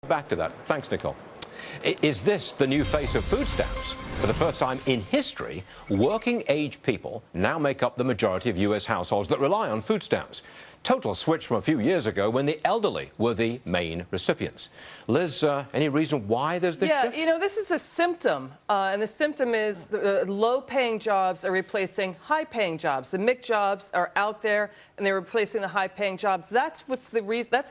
Back to that. Thanks, Nicole. Is this the new face of food stamps? For the first time in history, working-age people now make up the majority of U.S. households that rely on food stamps. Total switch from a few years ago when the elderly were the main recipients. Liz, any reason why there's this shift? Yeah, you know, this is a symptom, and the symptom is the low-paying jobs are replacing high-paying jobs. The MIC jobs are out there, and they're replacing the high-paying jobs. That's the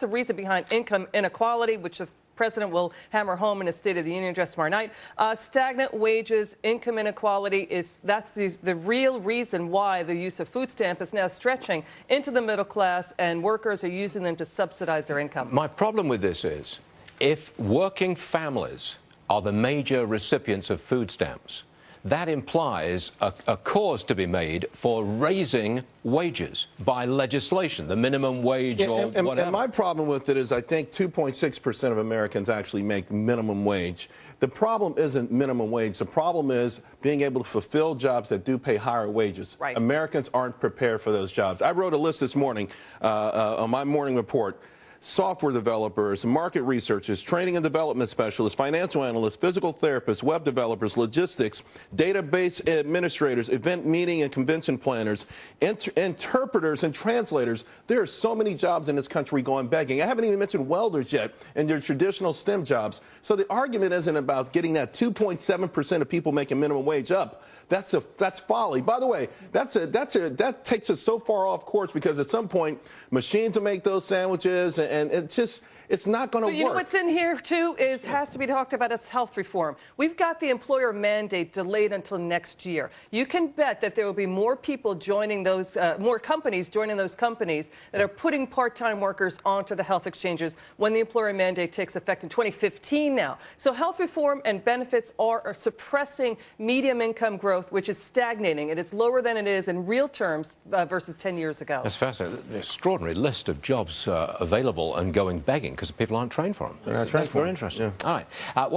reason behind income inequality, which the President will hammer home in his State of the Union address tomorrow night. Stagnant wages, income inequality, that's the real reason why the use of food stamp is now stretching into the middle class, and workers are using them to subsidize their income. My problem with this is, if working families are the major recipients of food stamps, that implies a cause to be made for raising wages by legislation, the minimum wage or whatever. And my problem with it is I think 2.6% of Americans actually make minimum wage. The problem isn't minimum wage. The problem is being able to fulfill jobs that do pay higher wages. Right. Americans aren't prepared for those jobs. I wrote a list this morning on my morning report. Software developers, market researchers, training and development specialists, financial analysts, physical therapists, web developers, logistics, database administrators, event meeting and convention planners, interpreters and translators. There are so many jobs in this country going begging. I haven't even mentioned welders yet and their traditional STEM jobs. So the argument isn't about getting that 2.7% of people making minimum wage up. That's folly. By the way, that takes us so far off course because at some point machines will make those sandwiches and it's not going to work. You know what's in here, too, has to be talked about as health reform. We've got the employer mandate delayed until next year. You can bet that there will be more people joining those, more companies joining those companies that are putting part-time workers onto the health exchanges when the employer mandate takes effect in 2015 now. So health reform and benefits are suppressing medium income growth, which is stagnating, and it's lower than it is in real terms versus 10 years ago. That's fascinating. An extraordinary list of jobs available and going begging because people aren't trained for them. They're not trained for them. Very interesting. Yeah. All right.